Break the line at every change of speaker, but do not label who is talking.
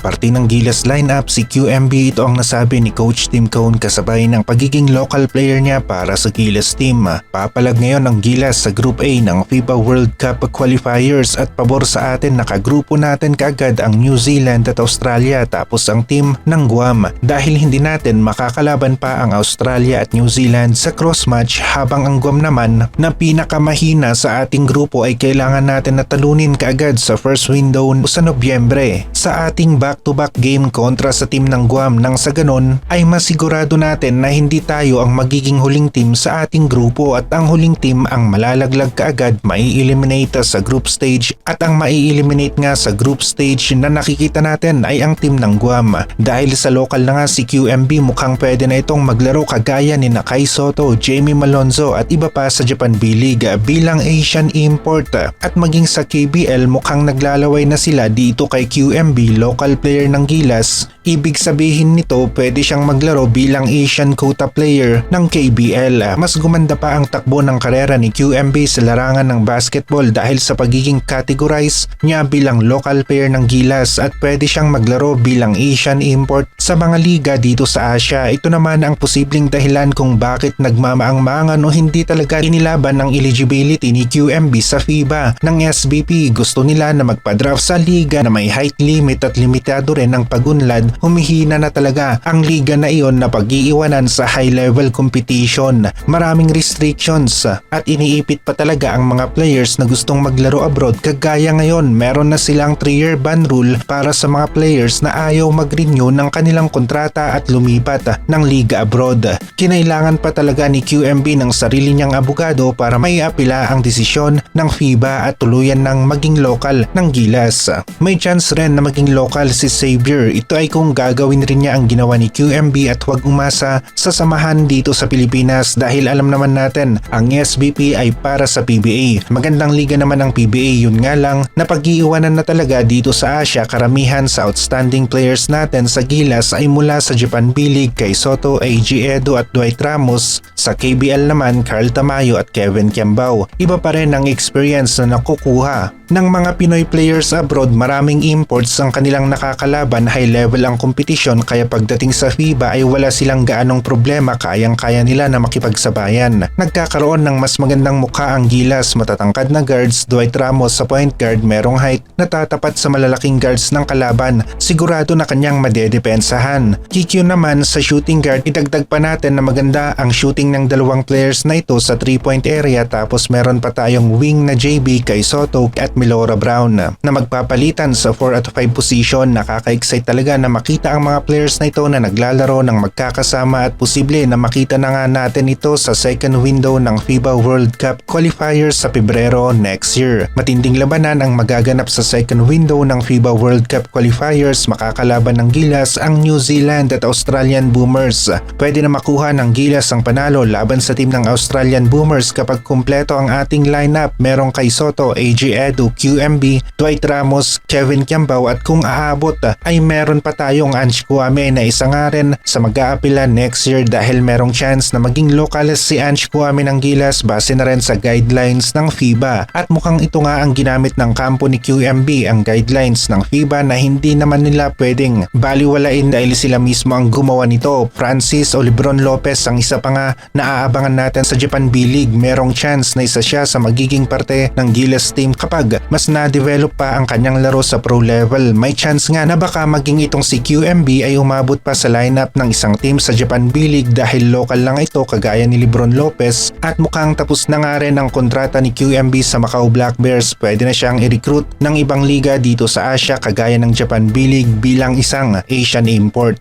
Parte ng Gilas lineup si QMB, ito ang nasabi ni Coach Tim Cone kasabay ng pagiging local player niya para sa Gilas team. Papalag ngayon ang Gilas sa Group A ng FIBA World Cup Qualifiers at pabor sa atin nakagrupo natin kaagad ang New Zealand at Australia tapos ang team ng Guam dahil hindi natin makakalaban pa ang Australia at New Zealand sa cross match habang ang Guam naman na pinakamahina sa ating grupo ay kailangan natin na talunin kaagad sa first window sa Nobyembre sa ating back-to-back game kontra sa team ng Guam nang sa ganon ay masigurado natin na hindi tayo ang magiging huling team sa ating grupo at ang huling team ang malalaglag kaagad mai-eliminate sa group stage at ang mai-eliminate nga sa group stage na nakikita natin ay ang team ng Guam. Dahil sa local na nga si QMB mukhang pwede na itong maglaro kagaya ni Kai Sotto, Jamie Malonzo at iba pa sa Japan B-League bilang Asian import at maging sa KBL mukhang naglalaway na sila dito kay QMB, local player ng Gilas. Ibig sabihin nito pwede siyang maglaro bilang Asian quota player ng KBL. Mas gumanda pa ang takbo ng karera ni QMB sa larangan ng basketball dahil sa pagiging categorize niya bilang local player ng Gilas at pwede siyang maglaro bilang Asian import sa mga liga dito sa Asia. Ito naman ang posibleng dahilan kung bakit nagmamaang-maangan o hindi talaga inilaban ang eligibility ni QMB sa FIBA ng SBP. Gusto nila na magpa-draft sa liga na may height limit at limitado rin ang pagunlad. Humihina na talaga ang liga na iyon na pag-iiwanan sa high-level competition. Maraming restrictions at iniipit pa talaga ang mga players na gustong maglaro abroad. Kagaya ngayon, meron na silang 3-year ban rule para sa mga players na ayaw mag-renew ng kanilang kontrata at lumipat ng liga abroad. Kinailangan pa talaga ni QMB ng sarili niyang abogado para may apila ang desisyon ng FIBA at tuluyan ng maging local ng Gilas. May chance rin na maging local si Xavier. Ito ay kung gagawin rin niya ang ginawa ni QMB at huwag umasa sa samahan dito sa Pilipinas dahil alam naman natin ang SBP ay para sa PBA. Magandang liga naman ang PBA, yun nga lang napag-iiwanan na talaga dito sa Asia. Karamihan sa outstanding players natin sa Gilas ay mula sa Japan B-League kay Sotto, AG Edo at Dwight Ramos. Sa KBL naman Carl Tamayo at Kevin Kiambao. Iba pa rin ang experience na nakukuha ng mga Pinoy players abroad. Maraming imports ang kanilang nakakalaban, high level ang kompetisyon kaya pagdating sa FIBA ay wala silang gaanong problema, kayang-kaya nila na makipagsabayan. Nagkakaroon ng mas magandang mukha ang Gilas, matatangkad na guards, Dwight Ramos sa point guard, merong height na tatapat sa malalaking guards ng kalaban, sigurado na kanyang madedepensahan. KQ naman sa shooting guard, idagdag pa natin na maganda ang shooting ng dalawang players na ito sa 3-point area tapos meron pa tayong wing na JB kay Sotto at Milora Brown na magpapalitan sa 4 at 5 position. Nakaka-excite talaga na makita ang mga players na ito na naglalaro ng magkakasama at posible na makita na nga natin ito sa second window ng FIBA World Cup Qualifiers sa Pebrero next year. Matinding labanan ang magaganap sa second window ng FIBA World Cup Qualifiers. Makakalaban ng Gilas ang New Zealand at Australian Boomers. Pwede na makuha ng Gilas ang panalo laban sa team ng Australian Boomers kapag kumpleto ang ating lineup. Merong kay Sotto, AG Edu, QMB, Dwight Ramos, Kevin Kiambao at kung aabot ay meron pa tayong Ange Kouame na isa nga rin sa mag-aapila next year dahil merong chance na maging local si Ange Kouame ng Gilas base na rin sa guidelines ng FIBA at mukhang ito nga ang ginamit ng kampo ni QMB, ang guidelines ng FIBA na hindi naman nila pwedeng baliwalain dahil sila mismo ang gumawa nito. Francis o Lebron Lopez ang isa pa nga na aabangan natin sa Japan B-League. Merong chance na isa siya sa magiging parte ng Gilas team kapag mas na-develop pa ang kanyang laro sa pro level. May chance nga na baka maging itong si QMB ay umabot pa sa lineup ng isang team sa Japan B-League dahil local lang ito kagaya ni Lebron Lopez at mukhang tapos na nga rin ang kontrata ni QMB sa Macau Black Bears. Pwede na siyang i-recruit ng ibang liga dito sa Asia kagaya ng Japan B-League bilang isang Asian import.